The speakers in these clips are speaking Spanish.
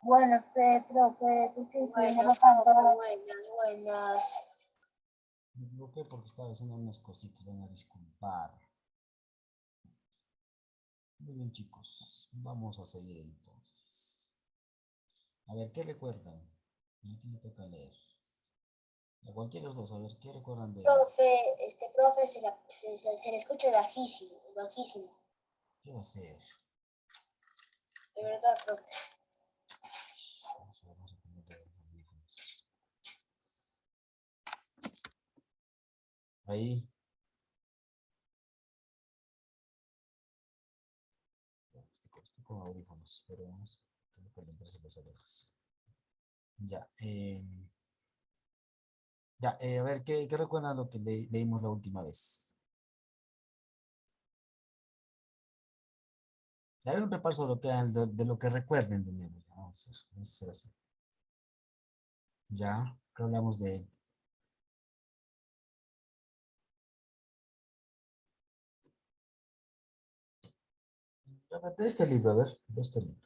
Bueno, profe, ¿tú qué Buenas, profe, buenas, buenas. Me equivoqué porque estaba haciendo unas cositas, van a disculpar. Muy bien, chicos, vamos a seguir entonces. A ver, ¿qué recuerdan? Aquí le toca leer. A cualquiera de los dos, a ver, ¿qué recuerdan de Profe, profe se le escucha bajísimo, bajísimo. qué va a ser? De verdad, profe. Vamos a ponerle audífonos. Ahí. Estoy con audífonos, pero vamos, tengo que calentarse las orejas. Ya, a ver, ¿qué recuerdan lo que leímos la última vez? Le doy un repaso de lo que recuerden de nuevo. Vamos a hacer así. Ya, ¿qué hablamos de él? De este libro, a ver, de este libro.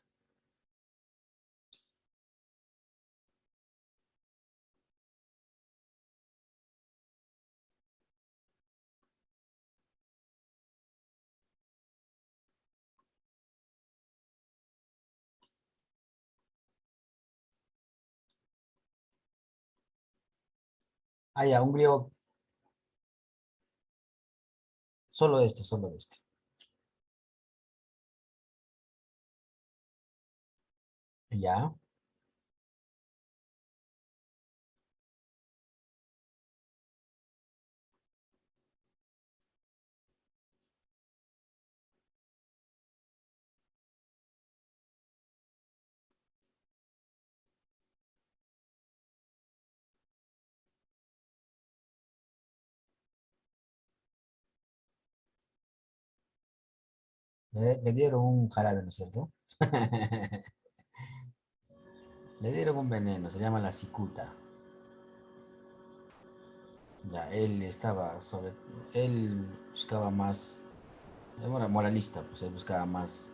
Ah, ya, un griego. Solo este, solo este. Ya. Le dieron un jarabe, ¿no es cierto? Le dieron un veneno, se llama la cicuta. Ya, él buscaba más, era moralista, pues él buscaba más,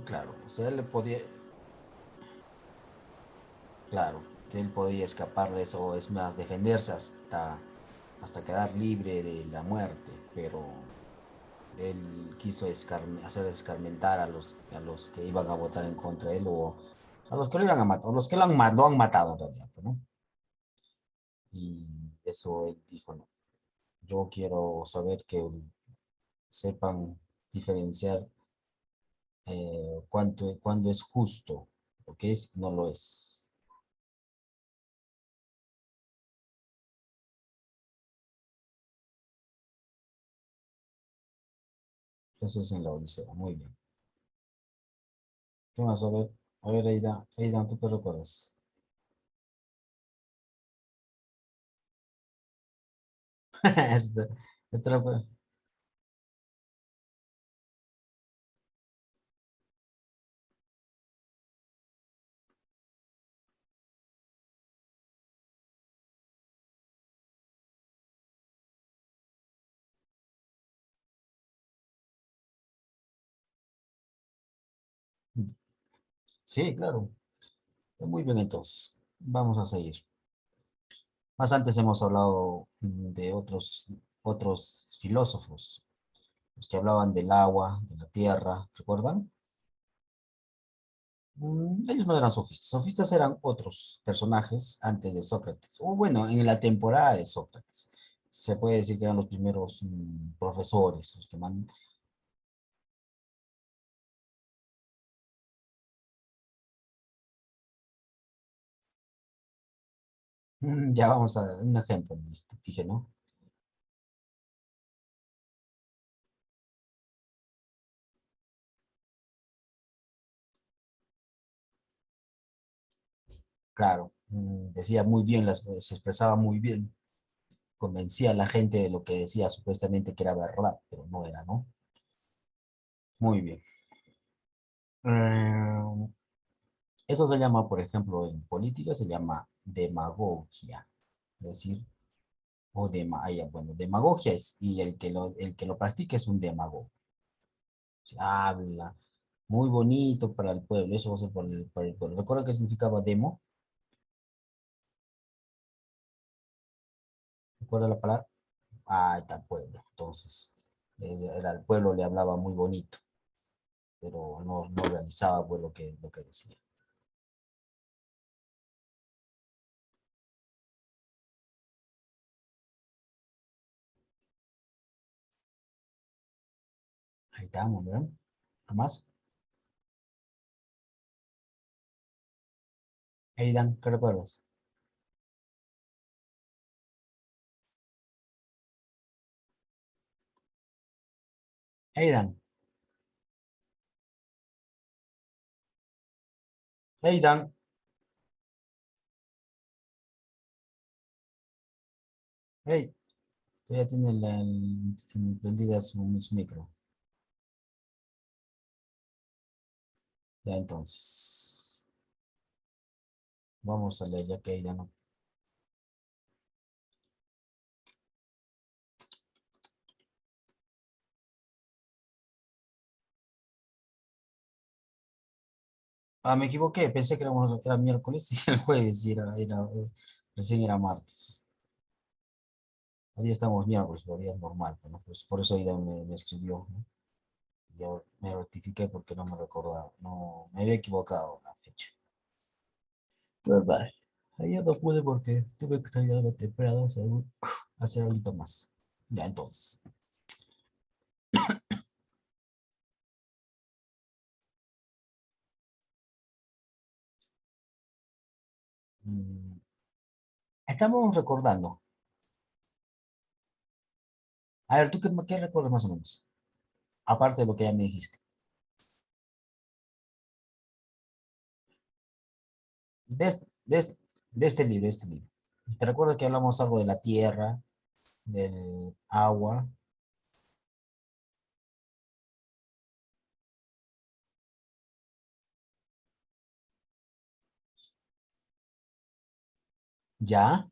claro, o sea, él le podía, claro, que él podía escapar de eso, o es más, defenderse hasta quedar libre de la muerte, pero él quiso hacer escarmentar a los que iban a votar en contra de él, o a los que lo iban a matar, o los que lo han matado en realidad, ¿no? Y eso él dijo, no, yo quiero saber que sepan diferenciar cuándo es justo, lo que es y no lo es. Eso es en la Odisea, muy bien. ¿Qué más? A ver, Aida, ¿tú qué recuerdas? Este, este recuerdo. Sí, claro. Muy bien, entonces. Vamos a seguir. Más antes hemos hablado de otros filósofos, los que hablaban del agua, de la tierra, ¿recuerdan? Ellos no eran sofistas. Sofistas eran otros personajes antes de Sócrates. O bueno, en la temporada de Sócrates. Se puede decir que eran los primeros profesores, los que mandan. Ya vamos a un ejemplo, dije, ¿no? Claro, decía muy bien, se expresaba muy bien, convencía a la gente de lo que decía supuestamente que era verdad, pero no era, ¿no? Muy bien. Eh, Eso se llama, por ejemplo, en política se llama demagogia. Es decir, bueno, demagogia es, y el que lo practica es un demagogo. Se habla, Muy bonito para el pueblo. Eso va a ser para el pueblo. ¿Recuerda qué significaba demo? ¿Recuerda la palabra? Ah, está el pueblo. Entonces, era el pueblo le hablaba muy bonito, pero no realizaba pues lo que decía. Ahí estamos, ¿verdad? ¿Qué más? Aidan, ¿qué recuerdas? Aidan, Aidan. Hey, ya tiene prendida su micro. Ya entonces, vamos a leer ya que Aidan no. Ah, me equivoqué, pensé que era miércoles y el jueves y recién era martes. Hoy estamos miércoles, pero día es normal, ¿no? Pues por eso Aidan me escribió, ¿no? Yo me rectifiqué porque no me recordaba, no, me había equivocado la fecha. Pero bye. Ayer no pude porque tuve que salir algo temprano a hacer algo más. Ya entonces. mm, Estamos recordando. A ver, ¿tú qué recuerdas más o menos? Aparte de lo que ya me dijiste. De, es- de, es- de este libro. ¿Te recuerdas que hablamos algo de la tierra, del agua? ¿Ya?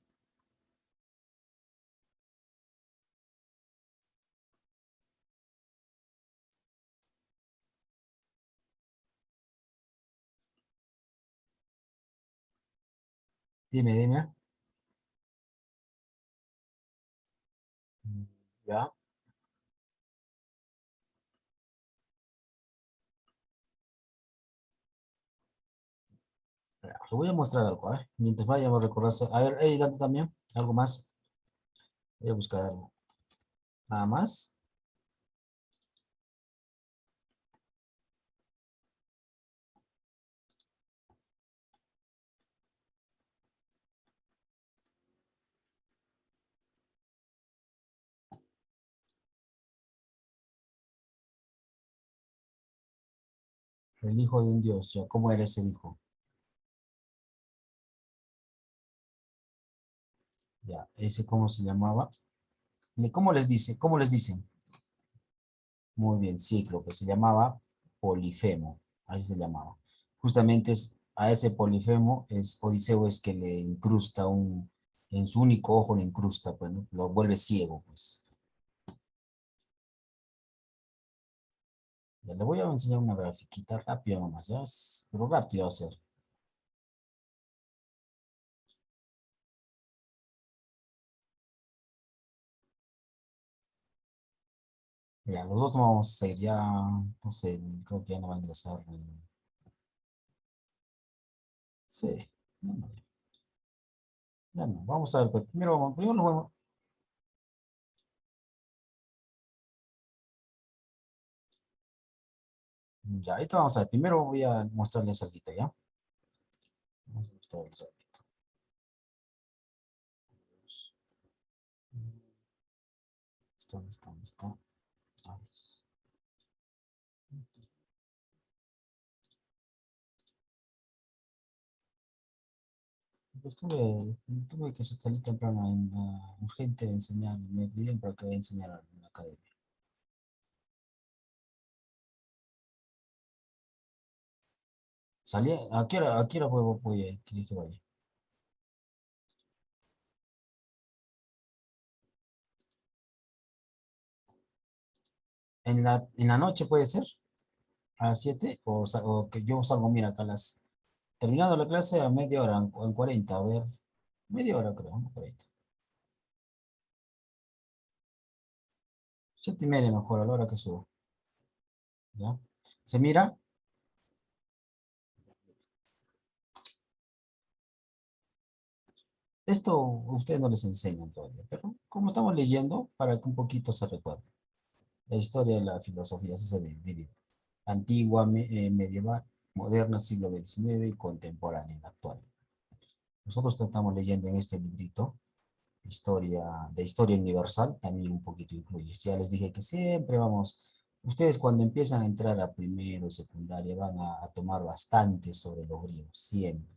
Dime, dime. Mm, ¿Ya? Te voy a mostrar algo, ¿eh? Mientras vayamos a recordar. A ver, hey, date también. ¿Algo más? Voy a buscar algo. Nada más. El hijo de un dios. ¿Ya? ¿Cómo era ese hijo? Ya, ese cómo se llamaba. ¿Cómo les dice? ¿Cómo les dicen? Muy bien, Cíclope. Se llamaba Polifemo. Así se llamaba. Justamente a ese Polifemo es Odiseo es que le incrusta en su único ojo le incrusta, pues, ¿no? Lo vuelve ciego, pues. Ya le voy a enseñar una grafiquita rápida nomás, ¿ya? Pero rápido va a ser. Ya, los dos no vamos a ir ya, entonces creo que ya no va a ingresar. Sí, no, no, ya no. Vamos a ver, pues, primero lo vamos. Ya, ahorita vamos a ver. Primero voy a mostrarles algo, ¿ya? Vamos a mostrarles algo. ¿Dónde está? A ver. Pues tuve que salir temprano urgente de enseñar, me pidieron para que vaya a enseñar en la academia. Salí, a qué hora querer que vaya? En la noche puede ser. a las 7 o que yo salgo, mira, acá a las, terminando la clase a media hora, en 40, a ver, media hora creo, ¿no? Por ahí. 7:30 mejor, a la hora que subo, ¿ya? ¿Se mira? Esto a ustedes no les enseñan todavía, pero como estamos leyendo, para que un poquito se recuerde. La historia de la filosofía así se divide. Antigua, medieval, moderna, siglo XIX y contemporánea, la actual. Nosotros estamos leyendo en este librito de historia universal, también un poquito incluye. Ya les dije que siempre vamos, ustedes cuando empiezan a entrar a primero, secundaria, van a tomar bastante sobre los griegos, siempre.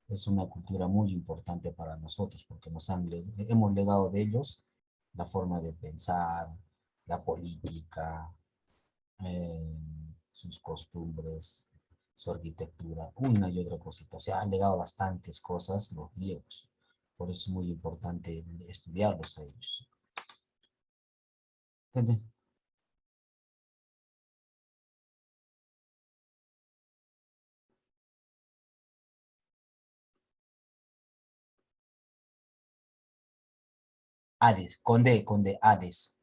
Es una cultura muy importante para nosotros porque hemos legado de ellos la forma de pensar, la política, eh, sus costumbres, su arquitectura, una y otra cosita. O sea, han legado bastantes cosas los griegos. Por eso es muy importante estudiarlos a ellos. ¿Entienden? Hades, con D, Hades.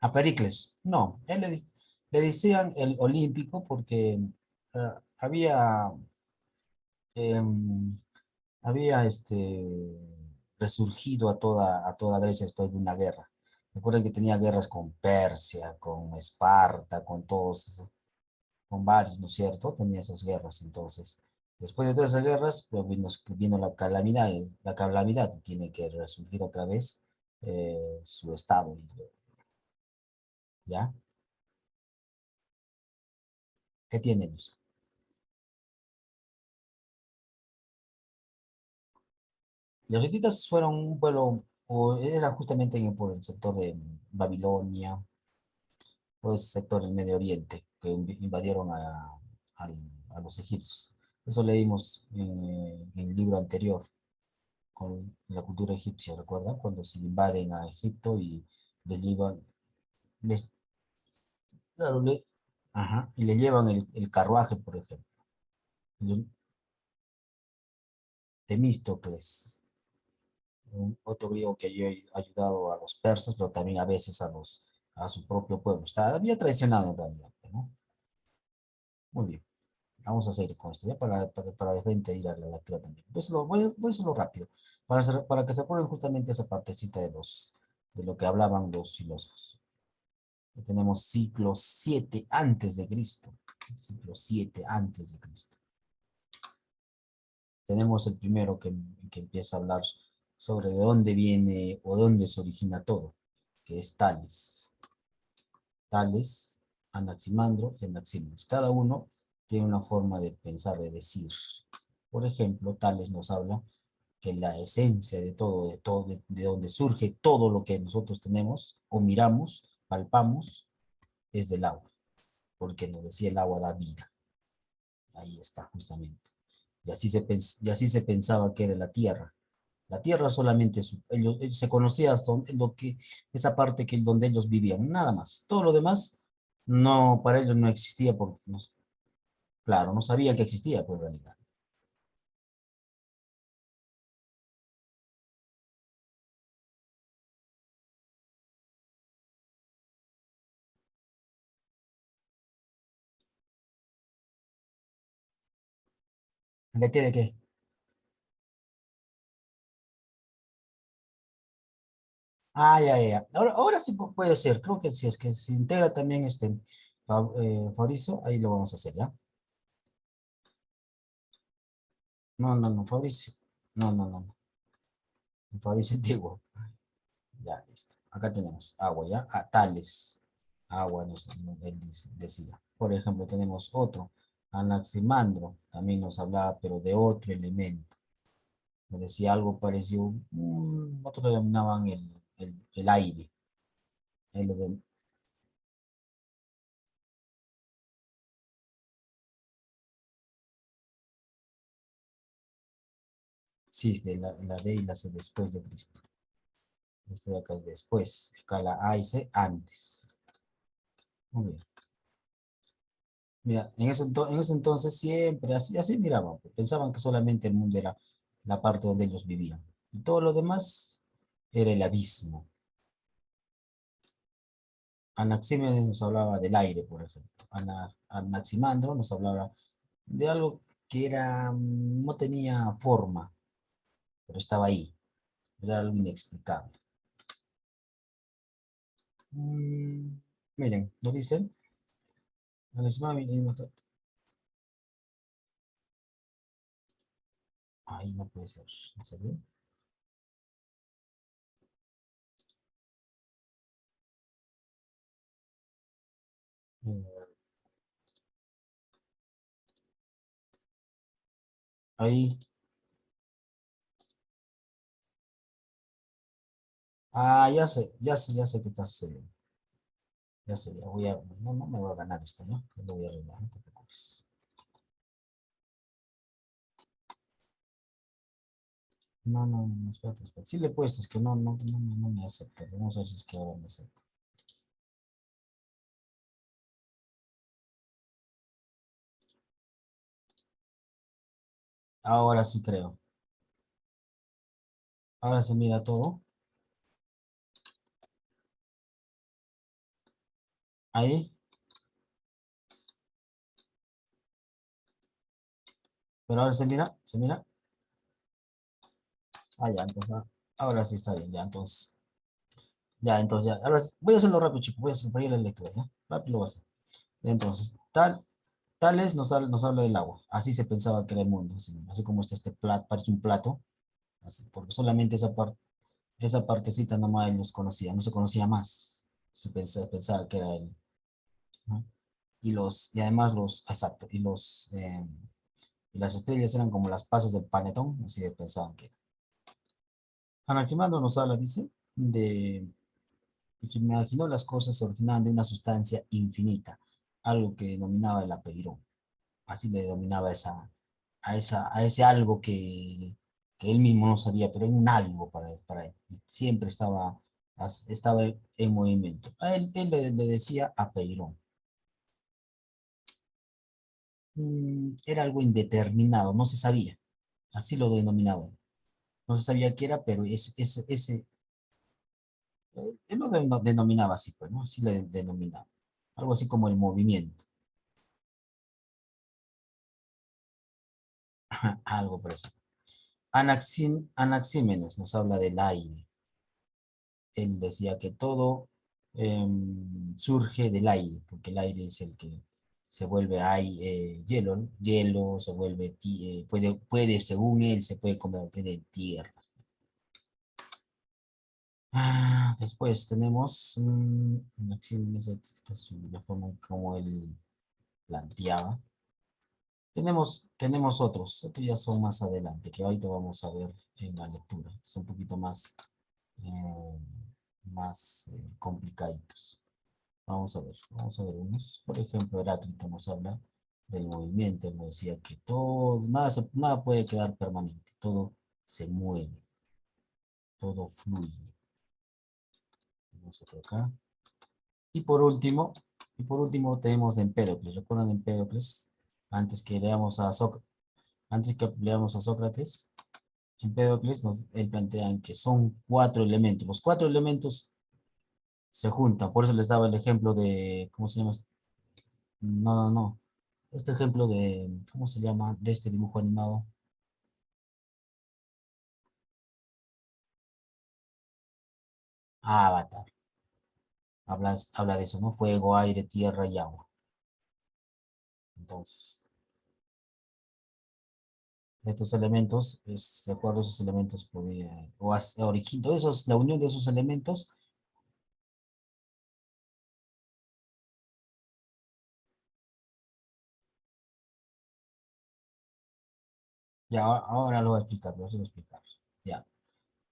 A Pericles, no, le decían el olímpico porque había, em, había resurgido a toda Grecia después de una guerra. Recuerden que tenía guerras con Persia, con Esparta, con todos, con varios, ¿no es cierto? Tenía esas guerras. Entonces, después de todas esas guerras, pues vino la calamidad y tiene que resurgir otra vez su estado. ¿Ya? ¿Qué tiene, Luz? Los hititas fueron un pueblo, o era justamente por el sector de Babilonia, todo ese sector del Medio Oriente, que invadieron al- a los egipcios. Eso leímos en el libro anterior, con la cultura egipcia, ¿recuerda? Cuando se invaden a Egipto y les llevan, les, claro, ajá, y le llevan el carruaje, por ejemplo, los- Temístocles, otro griego que había ayudado a los persas, pero también a veces a su propio pueblo. Había traicionado en realidad, ¿no? Muy bien. Vamos a seguir con esto, ya para de frente ir a la lectura también. Voy a hacerlo rápido, para que se acuerden justamente esa partecita de lo que hablaban los filósofos. Ya tenemos siglo 7 antes de Cristo. Siglo 7 antes de Cristo. Tenemos el primero que empieza a hablar sobre de dónde viene o dónde se origina todo, que es Tales. Tales, Anaximandro y Anaxímenes. Cada uno tiene una forma de pensar, de decir. Por ejemplo, Tales nos habla que la esencia de todo, de donde surge todo lo que nosotros tenemos o miramos, palpamos, es del agua, porque nos decía el agua da vida. Ahí está, justamente. Y así se pensaba que era la tierra. La tierra solamente, ellos se conocía hasta esa parte donde ellos vivían, nada más. Todo lo demás, no, para ellos no existía, porque, claro, no sabía que existía, pues, en realidad. ¿De qué, de qué? Ah, ya, ya, ya. Ahora sí puede ser. Creo que si es que se integra también Fabricio, ahí lo vamos a hacer, ¿ya? No, no, no, Fabricio. No, no, no, no. Fabricio antiguo. Ya, listo. Acá tenemos agua, ¿ya? A tales. Agua, él decía. Por ejemplo, tenemos otro. Anaximandro. También nos hablaba, pero de otro elemento. Nos decía algo parecido. Otros lo llamaban el aire. Sí, de la D y la C después de Cristo. Esto de acá es después. Acá la A y C antes. Muy bien. Mira, en ese entonces siempre así miraban. Pensaban que solamente el mundo era la parte donde ellos vivían. Y todo lo demás era el abismo. Anaxímenes nos hablaba del aire, por ejemplo. Anaximandro nos hablaba de algo que era, no tenía forma, pero estaba ahí. Era algo inexplicable. Mm, miren, nos dicen. Ay, no puede ser. ¿En serio? Eh, Ahí. Ah, ya sé qué está sucediendo. Ya sé, ya voy a. No, no me voy a ganar esto, ¿no? No lo voy a arreglar, no te preocupes. No, no, no, espérate, espérate. Sí le he puesto, es que no me acepta. Vamos a ver si es que ahora me acepta. Ahora sí creo. Ahora se mira todo. Ahí. Pero ahora se mira, se mira. Ah, ya, entonces. Ahora sí está bien, ya, entonces. Ya, entonces, ya. Ahora voy a hacerlo rápido, chicos. Voy a hacer para ir a la lectura, ¿ya? Rápido lo voy a hacer. Entonces, tales nos habla del agua. Así se pensaba que era el mundo. Así como está este plato, parece un plato. Así, porque solamente esa partecita nomás él los conocía, no se conocía más. Pensaba que era él, ¿no? Y además exacto, y las estrellas eran como las pasas del panetón, así de pensaban que era. Anaximandro nos habla, dice, se imaginó las cosas se originaban de una sustancia infinita, algo que denominaba el apeirón. Así le denominaba a ese algo que él mismo no sabía, pero era un algo para él. Y siempre estaba en movimiento. A él le decía apeirón. Era algo indeterminado, no se sabía. Así lo denominaba. No se sabía qué era, pero él lo denominaba así, pues, ¿no? Así le denominaba. Algo así como el movimiento. Algo por eso. Anaxímenes nos habla del aire. Él decía que todo surge del aire, porque el aire es el que se vuelve hielo, ¿no? Hielo se vuelve, según él, se puede convertir en tierra. Después tenemos esta es la forma como él planteaba. Tenemos otros ya son más adelante, que ahorita vamos a ver en la lectura. Son un poquito eh, más complicaditos. Vamos a ver unos. Por ejemplo, Heráclito nos habla del movimiento. Él nos decía que todo, nada puede quedar permanente, todo se mueve, todo fluye. Tenemos otro acá. Y por último, tenemos Empédocles. ¿Recuerdan Empédocles? Antes que leamos a Sócrates, antes que leamos a Sócrates, Empédocles él plantea que son cuatro elementos. Los cuatro elementos se juntan. Por eso les daba el ejemplo de, ¿cómo se llama? No, no, no. Este ejemplo de, ¿cómo se llama? De este dibujo animado. Avatar. Habla de eso, ¿no? Fuego, aire, tierra y agua. Entonces, estos elementos, de acuerdo a esos elementos, podía, todos esos, la unión de esos elementos, ya ahora lo voy a explicar, lo voy a explicar. Ya.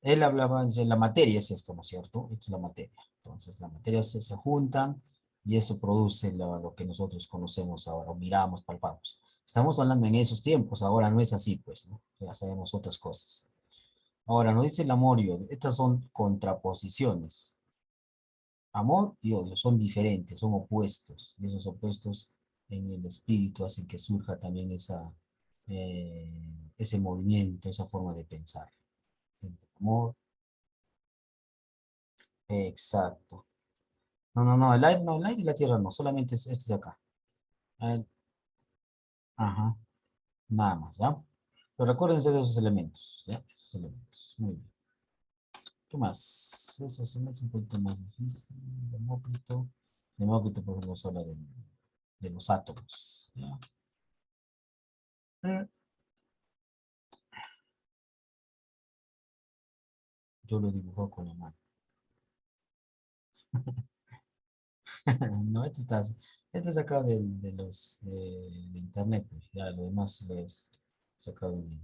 Él hablaba, de la materia es esto, ¿no es cierto? Esto es la materia. Entonces, la materia se juntan y eso produce lo que nosotros conocemos ahora, o miramos, palpamos. Estamos hablando en esos tiempos, ahora no es así, pues, ¿no? Ya sabemos otras cosas. Ahora, nos dice el amor y odio. Estas son contraposiciones. Amor y odio son diferentes, son opuestos. Y esos opuestos en el espíritu hacen que surja también ese movimiento, esa forma de pensar. Entre amor, exacto. No, no, no, el aire, no, el aire y la tierra no, solamente este de acá. El- ajá, nada más, ¿ya? Pero recuérdense de esos elementos, ¿ya? Esos elementos. Muy bien. ¿Qué más? Eso se me hace un poquito más difícil. Demócrito. Demócrito, por ejemplo, nos habla de los átomos, ¿ya? Eh, Yo lo dibujo con la mano. No, esto es sacado de internet, pues, ya lo demás lo es sacado de mí.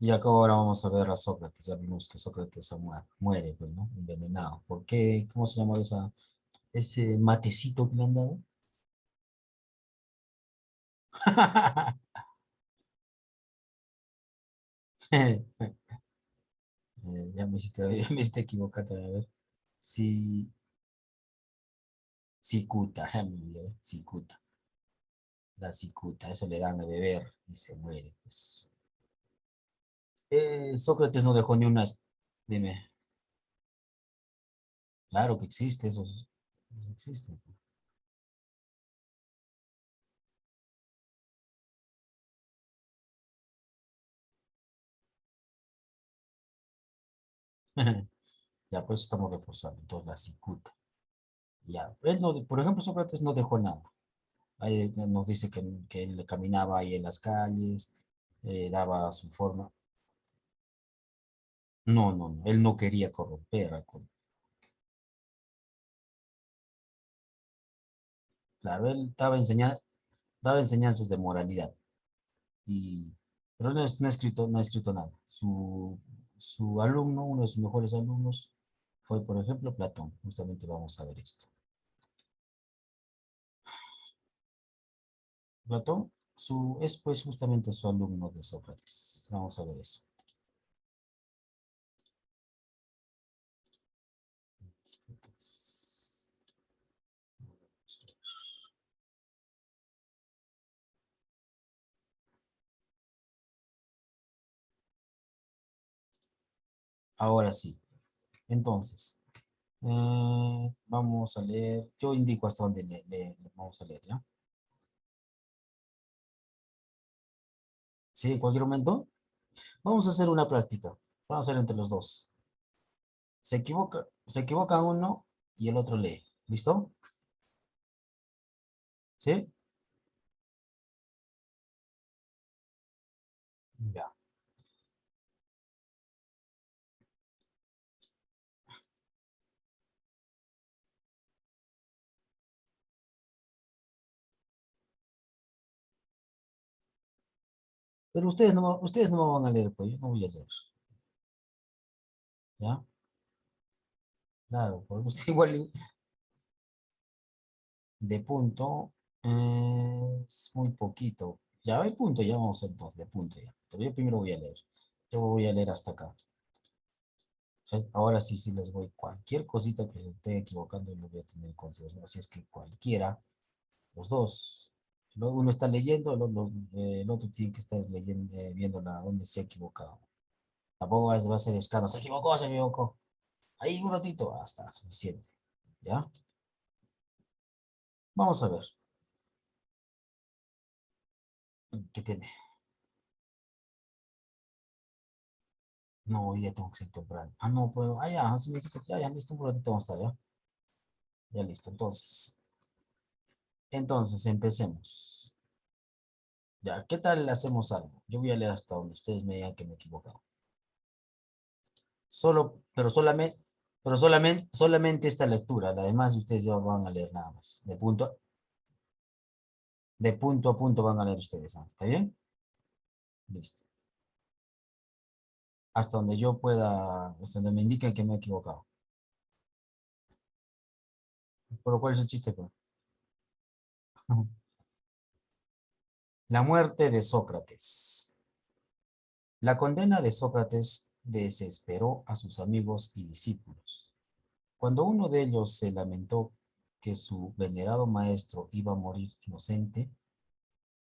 Y acá ahora vamos a ver a Sócrates. Ya vimos que Sócrates muere, pues, ¿no? Envenenado. ¿Por qué? ¿Cómo se llama ese matecito que le han dado? Ya me hiciste equivocar, a ver. Sí, cicuta, ya me olvidé, cicuta. La cicuta, eso le dan a beber y se muere, pues. Sócrates no dejó ni una. Dime, claro que existe, eso existe. Ya, pues estamos reforzando. Entonces, la cicuta. Ya, él no, por ejemplo, Sócrates no dejó nada. Ahí nos dice que él caminaba ahí en las calles, daba su forma. No, no, no, él no quería corromper. Claro, él daba enseñanzas de moralidad. Y, pero no ha escrito nada. Su alumno, uno de sus mejores alumnos, fue, por ejemplo, Platón. Justamente vamos a ver esto. Platón es pues justamente su alumno de Sócrates. Vamos a ver eso. Ahora sí. Entonces, vamos a leer. Yo indico hasta dónde vamos a leer, ¿ya? Sí, en cualquier momento. Vamos a hacer una práctica. Vamos a hacer entre los dos. Se equivoca uno y el otro lee. ¿Listo? ¿Sí? Ya. Pero ustedes no me van a leer, pues yo no voy a leer. ¿Ya? Claro, porque igual de punto es muy poquito. Ya hay punto, ya vamos entonces, de punto ya. Pero yo primero voy a leer. Yo voy a leer hasta acá. Ahora sí, sí les voy. Cualquier cosita que se esté equivocando, lo voy a tener en consideración. Así es que cualquiera, los dos. Uno está leyendo, el otro tiene que estar leyendo, viendo dónde se ha equivocado. Tampoco va a ser escándalo. Se equivocó, se equivocó. Ahí un ratito, hasta suficiente. ¿Ya? Vamos a ver. ¿Qué tiene? No, hoy día tengo que ser temprano. Ah, no, puedo. Ah, ya, así me dijiste. Ya, ya, listo, un ratito vamos a estar, ya. Ya, listo. Entonces, empecemos. Ya, ¿qué tal le hacemos algo? Yo voy a leer hasta donde ustedes me digan que me he equivocado. Solamente esta lectura. Además, ustedes ya van a leer nada más. De punto a punto van a leer ustedes, ¿no? ¿Está bien? Listo. Hasta donde me indiquen que me he equivocado. Pero ¿cuál es el chiste, pues? La muerte de Sócrates. La condena de Sócrates desesperó a sus amigos y discípulos. Cuando uno de ellos se lamentó que su venerado maestro iba a morir inocente,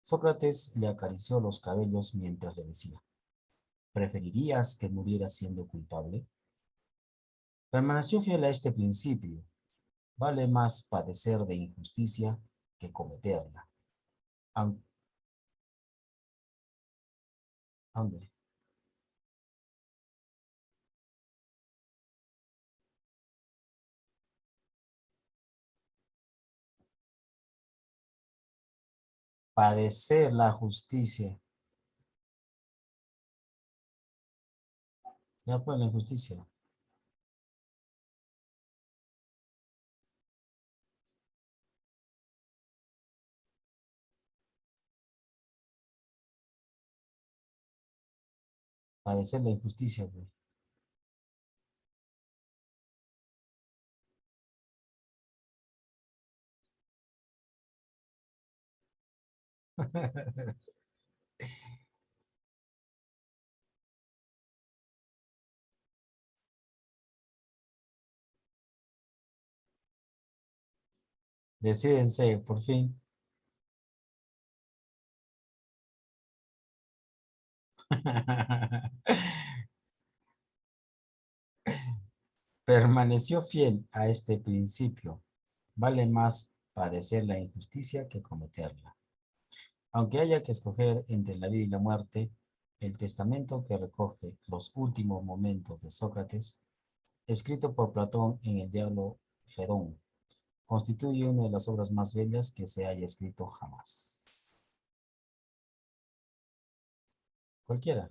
Sócrates le acarició los cabellos mientras le decía: ¿preferirías que muriera siendo culpable? Permaneció fiel a este principio. Vale más padecer de injusticia que cometerla. Aun- Hombre, padecer la justicia. Ya pues la injusticia. Padecer la injusticia, güey. Decídense, por fin. Permaneció fiel a este principio. Vale más padecer la injusticia que cometerla. Aunque haya que escoger entre la vida y la muerte, el testamento que recoge los últimos momentos de Sócrates, escrito por Platón en el diálogo Fedón, constituye una de las obras más bellas que se haya escrito jamás. Cualquiera.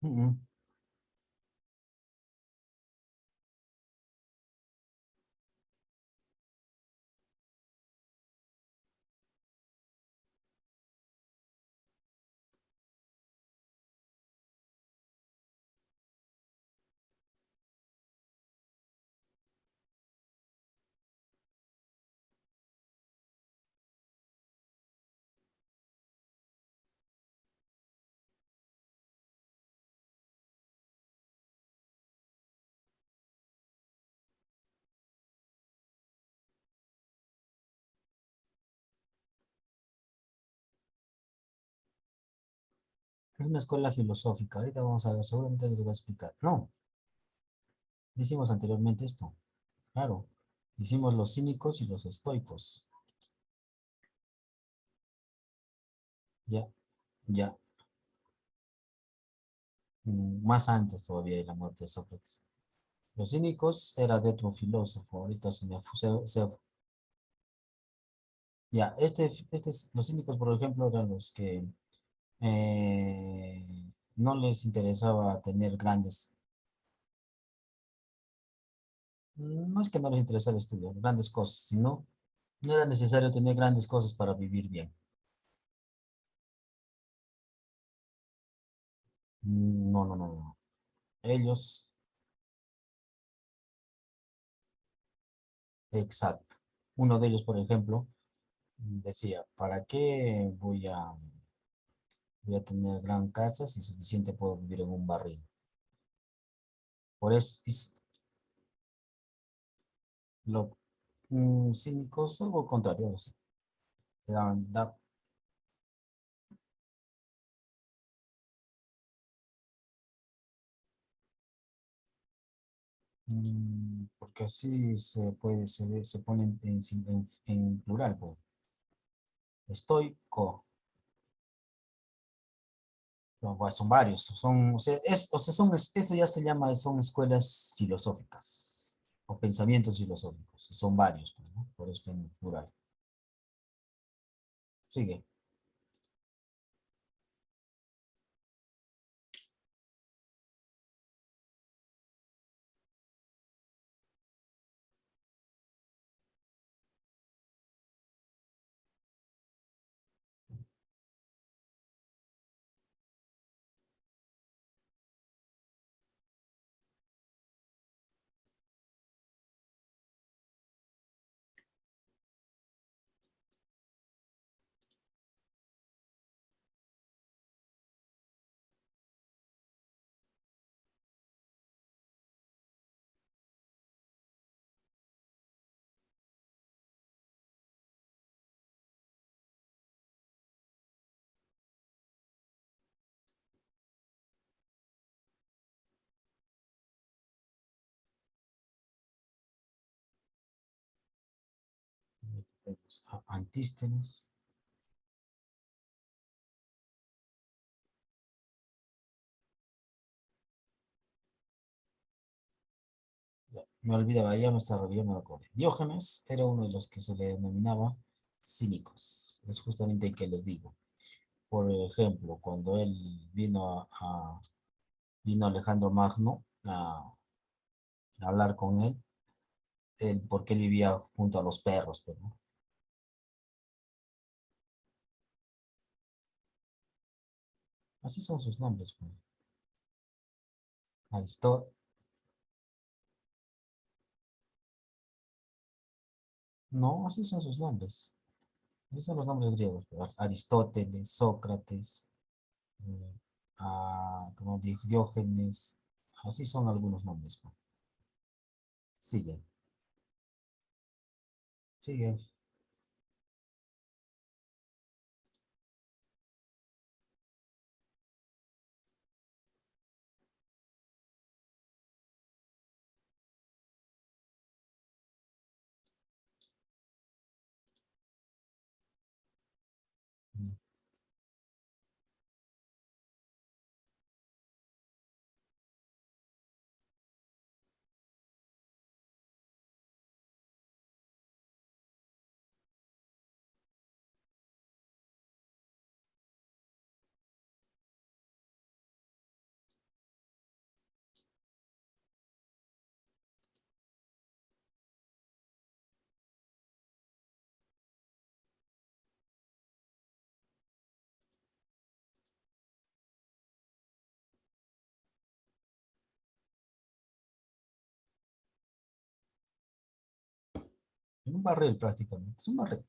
Mm, Es una escuela filosófica. Ahorita vamos a ver, seguramente les voy a explicar. No, hicimos anteriormente esto. Claro, hicimos los cínicos y los estoicos. Ya, ya. Más antes todavía de la muerte de Sócrates. Los cínicos era de otro filósofo. Ahorita se me ya, los cínicos, por ejemplo, eran los que eh, no les interesaba tener grandes, no es que no les interesara estudiar grandes cosas, sino no era necesario tener grandes cosas para vivir bien. No, no, no, no. Ellos, exacto. Uno de ellos, por ejemplo, decía: ¿para qué voy a tener gran casa si suficiente puedo vivir en un barril? Por eso, lo cínicos, algo contrario, o sea, te daban, porque así se puede, se pone en plural, pues. Estoico, no, pues, son varios, son, o sea, esto ya se llama, son escuelas filosóficas. o pensamientos filosóficos, y son varios, pues, ¿no? Por eso está en plural. Sigue. Tenemos a Antístenes. Me olvidaba, ya me estaba, ya me acuerdo. Diógenes era uno de los que se le denominaba cínicos. Es justamente el que les digo. Por ejemplo, cuando él vino Alejandro Magno a hablar con él, porque él vivía junto a los perros, pues, ¿no? Así son sus nombres, pues. Aristóteles. No, así son sus nombres. Esos son los nombres griegos, pues. Aristóteles, Sócrates, eh, como dijo, Diógenes. Así son algunos nombres, pues. Sigue, sigue. En un barril prácticamente. Es un barril.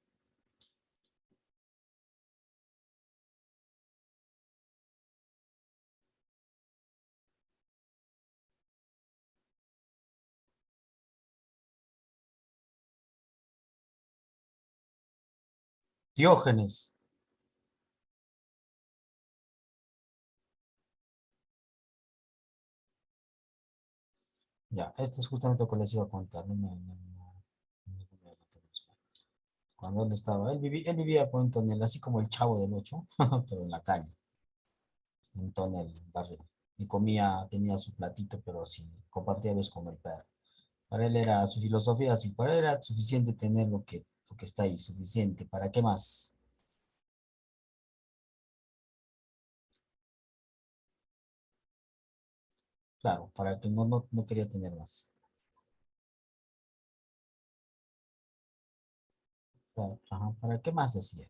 Diógenes. Ya, este es justamente lo que les iba a contar. Cuando él estaba, él vivía por un tonel, así como el Chavo del Ocho, pero en la calle, en un tonel, en un barril. Y comía, tenía su platito, pero sí, compartía a veces con el perro. Para él era su filosofía, así, para él era suficiente tener lo que está ahí, suficiente. ¿Para qué más? Claro, para que no quería tener más. Claro, ajá, ¿para qué más decía?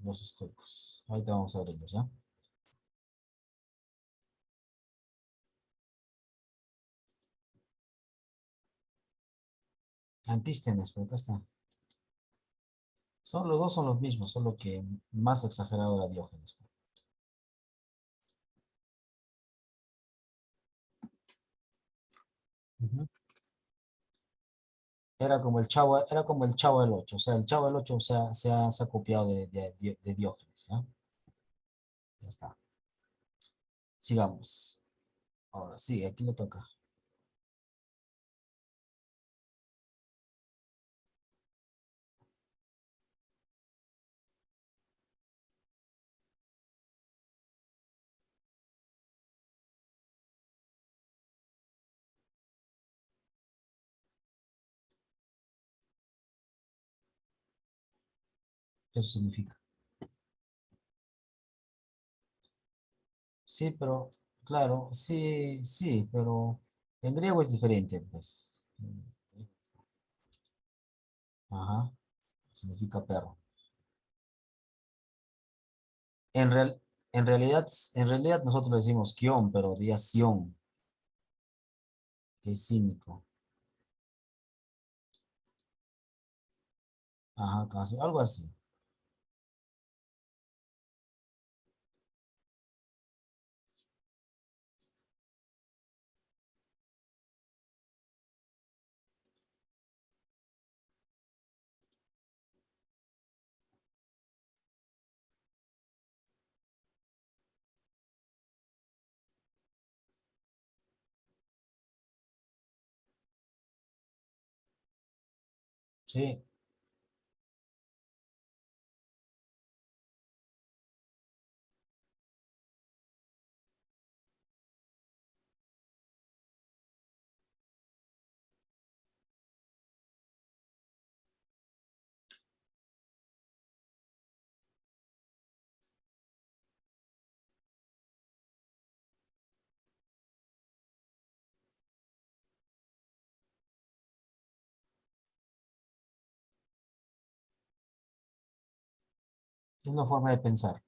Los estoicos. Ahorita vamos a ver ellos, ¿ya? Antístenes, por acá está. Los dos son los mismos, solo que más exagerado era Diógenes. Ujú. Era como el Chavo del Ocho, o sea, el Chavo del Ocho se ha copiado de Diógenes, ¿ya? Ya está. Sigamos. Ahora sí, aquí le toca. Eso significa. Sí, pero, claro, sí, sí, pero en griego es diferente, pues. Ajá, significa perro. En real, en realidad nosotros le decimos kion, pero diría sion, que es cínico. Ajá, casi, algo así. Sí, es una forma de pensar.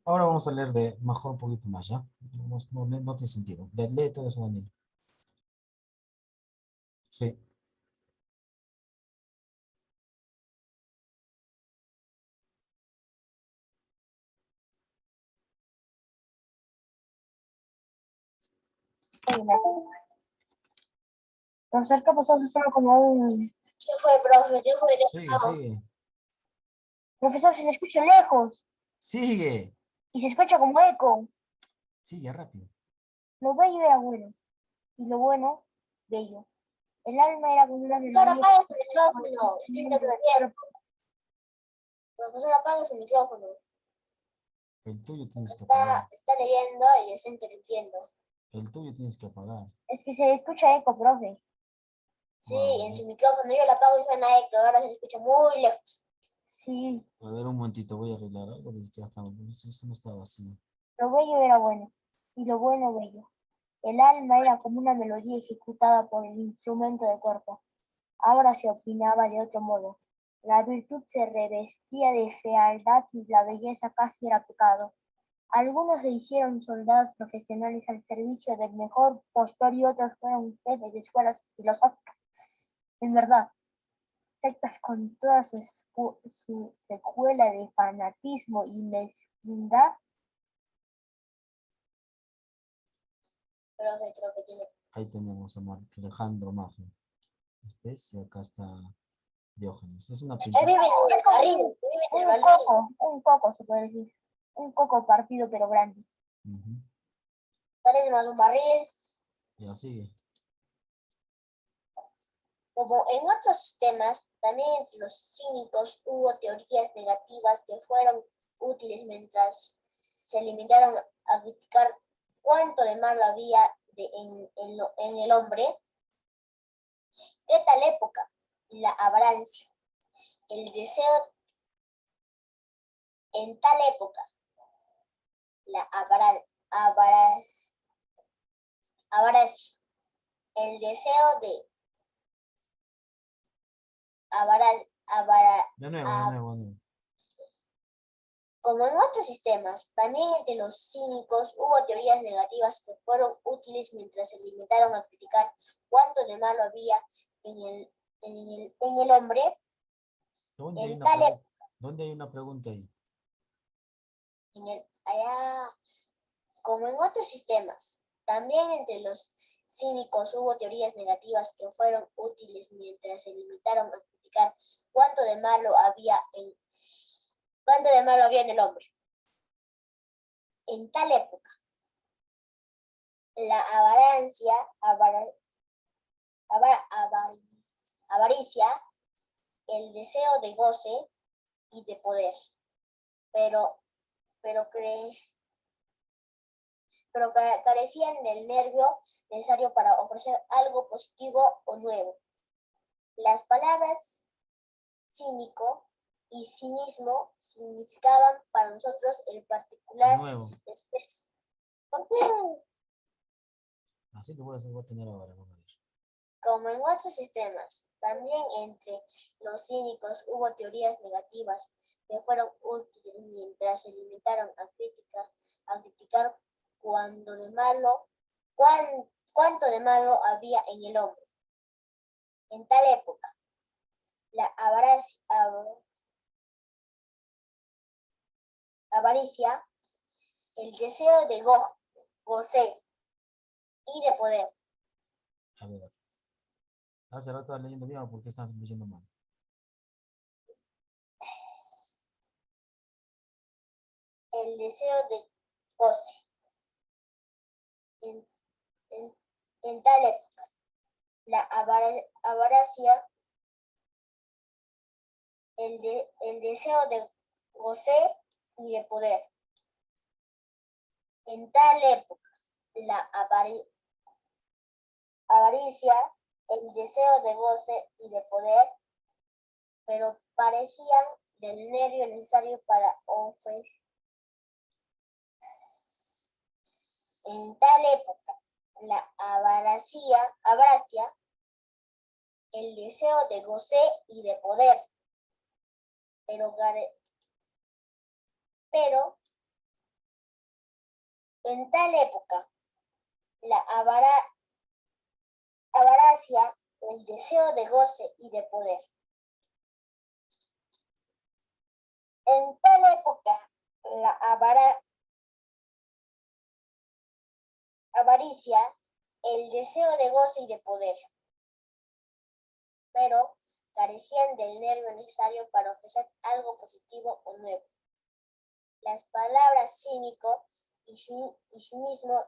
Ahora vamos a leer de mejor un poquito más, ¿ya? No, no tiene sentido. Lee todo eso, Daniel. Sí, Profesor, ¿qué pasó? Solo como un... ¿Qué fue, profe? ¿Qué fue? ¿Qué sigue, pasó? sigue. Profesor, se le escucha lejos Sigue. y se escucha como eco. Sigue rápido. Lo bello era bueno y lo bueno, bello. El alma era como una Profesor, melodía. apaga su micrófono. Estoy interrumpiendo. Profesor, apaga su micrófono. El tuyo tienes que apagar. Está leyendo y está interrumpiendo. El tuyo tienes que apagar. Es que se escucha eco, profe. Sí, Wow. en su micrófono. Yo lo apago y suena eco. Ahora se escucha muy lejos. Sí, A ver, un momentito, voy a arreglar algo. Ya estamos. Eso no estaba así. lo bello era bueno y lo bueno bello. El alma era como una melodía ejecutada por el instrumento de cuerpo. Ahora se opinaba de otro modo. La virtud se revestía de fealdad y la belleza casi era pecado. Algunos se hicieron soldados profesionales al servicio del mejor postor y otros fueron jefes de escuelas filosóficas. En verdad, sectas con toda su secuela de fanatismo y mezquindad. Profe, creo que tiene. Ahí tenemos a Alejandro Magno. Este es, y acá está Diógenes. Es una Él vive pintura. en el barril. Vive en el barril. Un coco se puede decir. Un coco partido pero grande. Ujú. Parece más un barril. Ya sigue. Como en otros sistemas, también entre los cínicos hubo teorías negativas que fueron útiles mientras se limitaron a criticar cuánto de malo había en el hombre. ¿Qué tal época? La avaricia, el deseo en tal época, la avaricia, el deseo de De nuevo, de nuevo, de nuevo. Como en otros sistemas, también entre los cínicos hubo teorías negativas que fueron útiles mientras se limitaron a criticar cuánto de malo había en el hombre. ¿Dónde hay En una tal pregunta? ¿Dónde hay una pregunta ahí? allá, como en otros sistemas, también entre los cínicos hubo teorías negativas que fueron útiles mientras se limitaron a criticar cuánto de malo había en el hombre. En tal época, la avaricia, el deseo de goce y de poder, pero carecían del nervio necesario para ofrecer algo positivo o nuevo. Las palabras cínico y cinismo significaban para nosotros el De particular nuevo. desprecio. Así que voy a tener ahora. Vamos a ver. Como en otros sistemas, también entre los cínicos hubo teorías negativas que fueron útiles mientras se limitaron a criticar cuánto de malo había en el hombre. En tal época, la avaricia, el deseo de goce y de poder, A ver. Hace rato estaba leyendo bien, ¿por qué estás leyendo mal? el deseo de goce. En tal época, la avaricia, el deseo de goce y de poder. En tal época, la avaricia, el deseo de goce y de poder, pero parecían del nervio necesario para ofrecer. En tal época, la avaricia, el deseo de goce y de poder, pero en tal época, la avaricia, el deseo de goce y de poder. En tal época, la avaricia, el deseo de goce y de poder, pero carecían del nervio necesario para ofrecer algo positivo o nuevo. Las palabras cínico y cinismo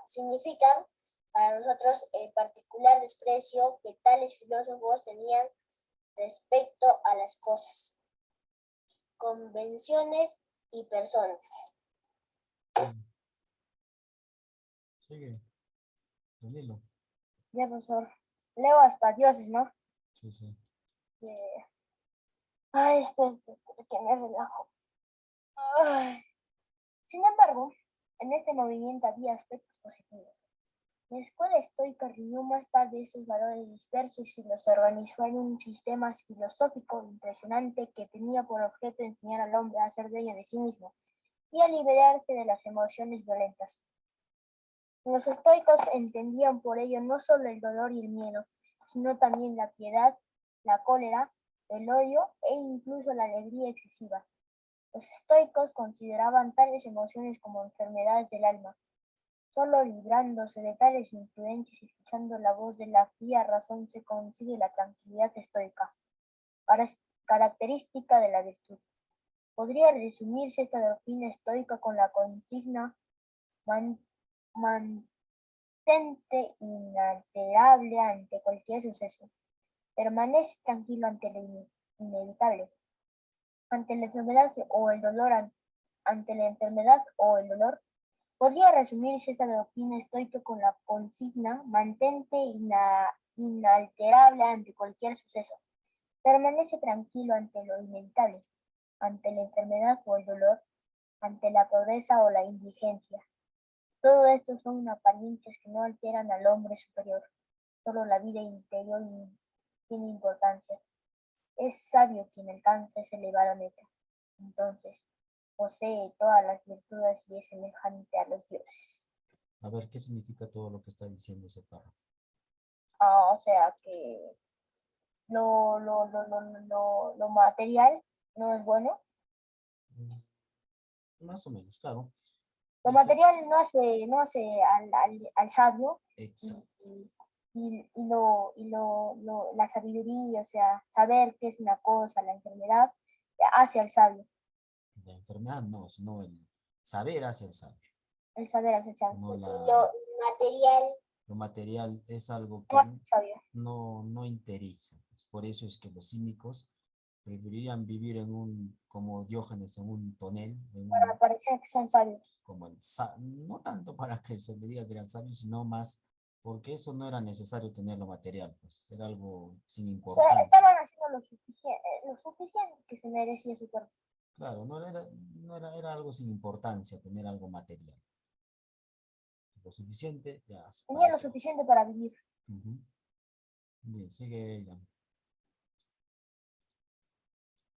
significan para nosotros el particular desprecio que tales filósofos tenían respecto a las cosas, convenciones y personas. Sigue. Danilo. Ya, profesor. Leo hasta dioses, ¿no? Sí, sí. Ay, espera, que me relajo. Ay. Sin embargo, en este movimiento había aspectos positivos. La escuela estoica reunió más tarde esos valores dispersos y los organizó en un sistema filosófico impresionante que tenía por objeto enseñar al hombre a ser dueño de sí mismo y a liberarse de las emociones violentas. Los estoicos entendían por ello no solo el dolor y el miedo, sino también la piedad, la cólera, el odio e incluso la alegría excesiva. Los estoicos consideraban tales emociones como enfermedades del alma. Solo librándose de tales influencias y escuchando la voz de la fría razón se consigue la tranquilidad estoica, característica de la virtud. Podría resumirse esta doctrina estoica con la consigna mantente inalterable ante cualquier suceso. Permanece tranquilo ante lo inevitable. Ante la enfermedad o el dolor, ante la enfermedad o el dolor, podría resumirse esta doctrina estoica con la consigna mantente inalterable ante cualquier suceso. Permanece tranquilo ante lo inevitable, ante la enfermedad o el dolor, ante la pobreza o la indigencia. Todo esto son apariencias que no alteran al hombre superior. Solo la vida interior tiene importancia. Es sabio quien alcanza esa elevada meta. Entonces, posee todas las virtudes y es semejante a los dioses. A ver, ¿qué significa todo lo que está diciendo ese párrafo? O sea que lo material no es bueno. Más o menos, claro. Lo material no hace al sabio Exacto. la sabiduría, o sea, saber qué es una cosa, la enfermedad, hace al sabio. La enfermedad no, sino el saber hace el sabio. El saber hace al sabio. No Lo material, lo material es algo No que hace al sabio. no interesa. Pues por eso es que los cínicos preferirían vivir como Diógenes, en un tonel, Para parecer que son sabios. como no tanto para que se le diga que eran sabios, sino más porque eso no era necesario tener lo material, pues era algo sin O sea, importancia. estaban haciendo lo suficiente que se merecía su cuerpo. Claro, era algo sin importancia tener algo material. Lo suficiente, ya. Tenía lo suficiente para vivir. Ujú. Bien, sigue ella.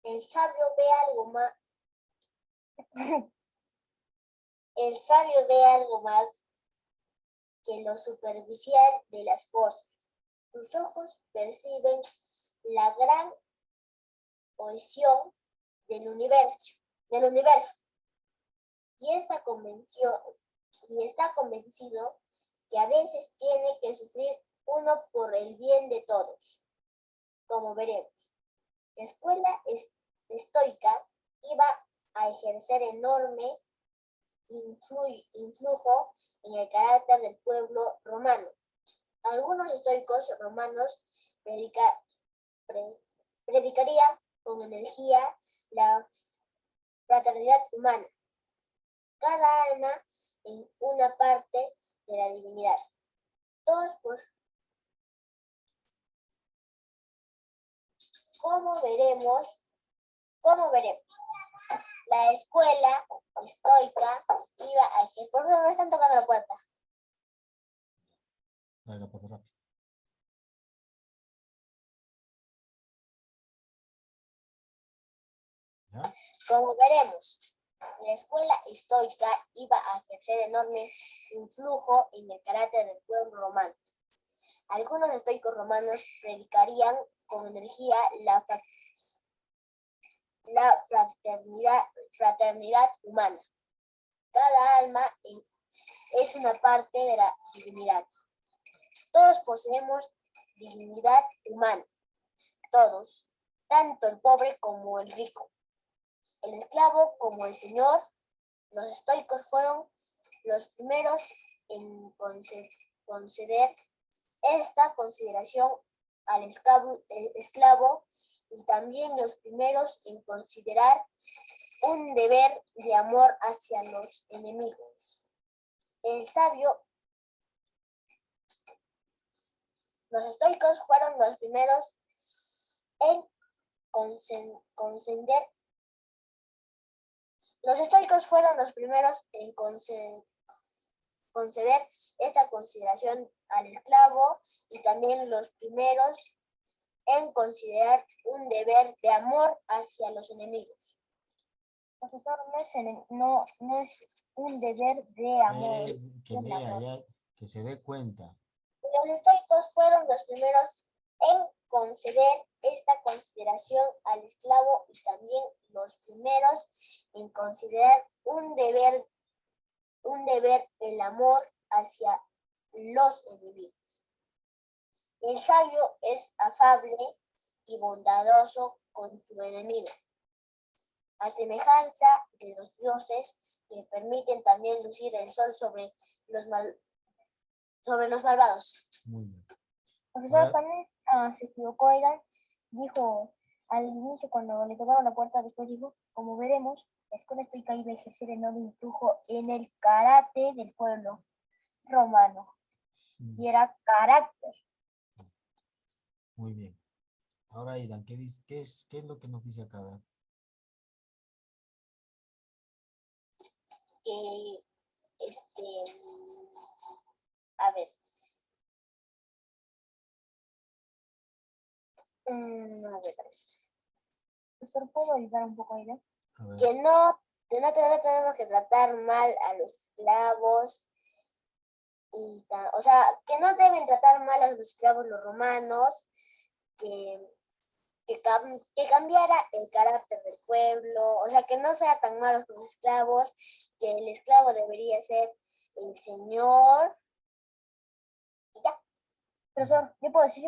el sabio ve algo más, el sabio ve algo más que lo superficial de las cosas. Sus ojos perciben la gran cohesión del universo, y está convencido que a veces tiene que sufrir uno por el bien de todos, como veremos. La escuela estoica iba a ejercer enorme influjo en el carácter del pueblo romano. Algunos estoicos romanos predicarían con energía la fraternidad humana, cada alma en una parte de la divinidad. Todos, como veremos, la escuela estoica iba a ejercer. Por favor, me están tocando la puerta. Dale la puerta rápido. ¿Ya? Como veremos, la escuela estoica iba a ejercer enorme influjo en el carácter del pueblo romano. Algunos estoicos romanos predicarían con energía la fraternidad humana. Cada alma es una parte de la divinidad. Todos poseemos divinidad humana. Todos, tanto el pobre como el rico, el esclavo como el señor. Los estoicos fueron los primeros en conceder esta consideración al esclavo y también los primeros en considerar un deber de amor hacia los enemigos. El sabio, los estoicos fueron los primeros en conceder. Los estoicos fueron los primeros en conceder esta consideración al esclavo y también los primeros en considerar un deber de amor hacia los enemigos. Profesor, no es un deber de amor. Que lea ya, que se dé cuenta. Los estoicos fueron los primeros en conceder esta consideración al esclavo y también los primeros en considerar un deber el amor hacia los enemigos. El sabio es afable y bondadoso con su enemigo, a semejanza de los dioses que permiten también lucir el sol sobre los malvados. Muy bien. Profesor, también se equivocó, Aidan. Dijo al inicio, cuando le tocaron la puerta, después dijo, como veremos, la escuela estoica iba a ejercer enorme influjo en el carácter del pueblo romano. Y era carácter. Muy bien. Ahora, Aidan, ¿qué es lo que nos dice acá? que, a ver, a ver, Profesor, ¿puedo ayudar un poco ahí? A ver, que no tenemos que tratar mal a los esclavos, o sea, que no deben tratar mal a los esclavos los romanos, que, que cambiara el carácter del pueblo, o sea, que no sea tan malos con los esclavos, que el esclavo debería ser el señor, y ya. Profesor, ¿yo puedo decir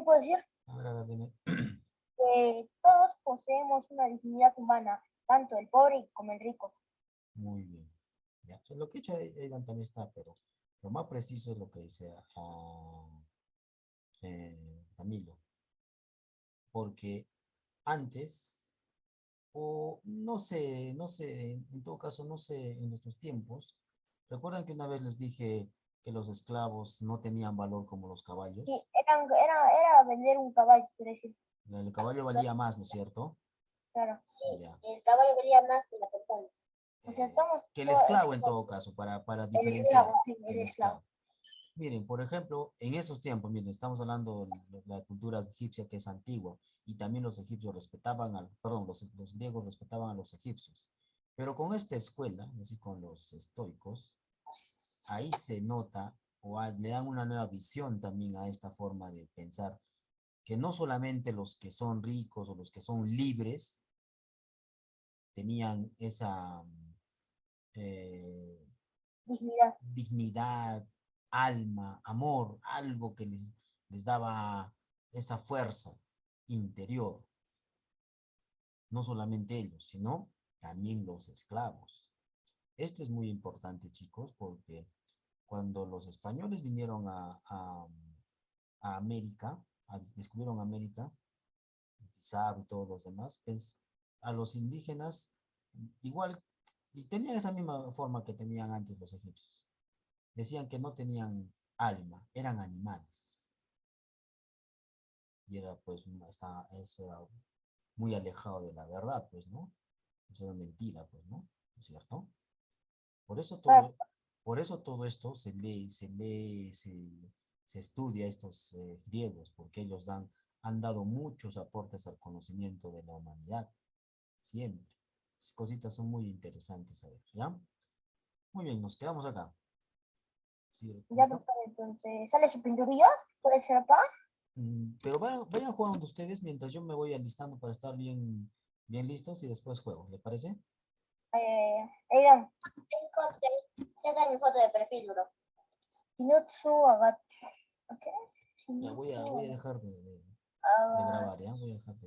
a ver, dime. que todos poseemos una dignidad humana, tanto el pobre como el rico. Muy bien. Ya, pues lo que he hecho Aidan también está, pero lo más preciso es lo que dice Danilo. Porque antes, o no sé, en todo caso, no sé, en nuestros tiempos, ¿recuerdan que una vez les dije que los esclavos no tenían valor como los caballos? Sí, era vender un caballo, quiero decir, El caballo valía más, ¿no es cierto? claro. Sí, Ya. el caballo valía más que la persona. O sea, estamos Que el todos, esclavo en todo caso, para el diferenciar esclavo, sí, el el esclavo. esclavo. Miren, por ejemplo, en esos tiempos, miren, estamos hablando de la cultura egipcia que es antigua, y también los egipcios respetaban, perdón, los griegos respetaban a los egipcios. Pero con esta escuela, es decir, con los estoicos, ahí se nota le dan una nueva visión también a esta forma de pensar, que no solamente los que son ricos o los que son libres tenían esa eh, Dignidad. dignidad, alma, amor, algo que les daba esa fuerza interior. No solamente ellos, sino también los esclavos. Esto es muy importante, chicos, porque cuando los españoles vinieron a América, descubrieron América, Pizarro y todos los demás, pues a los indígenas igual, y tenían esa misma forma que tenían antes los egipcios. Decían que no tenían alma, eran animales. Y era pues, eso era muy alejado de la verdad, pues, ¿no? Eso era mentira, pues, ¿no? ¿No es cierto? Por eso Claro, todo esto se estudia a estos griegos, porque ellos han dado muchos aportes al conocimiento de la humanidad, siempre. Esas cositas son muy interesantes, a ver, ¿ya? Muy bien, nos quedamos acá. ¿Sí? ya ¿Listo? profesor, entonces, ¿sale su pinturillo? ¿Puede ser acá? Pero vayan jugando ustedes mientras yo me voy alistando para estar bien listos y después juego. ¿Le parece? Aidan, Tengo mi foto de perfil, bro. Shinotsu Agat. ¿Ok? Ya voy a Shinotsu dejar de Agat. grabar, ¿ya? Voy a dejar de grabar.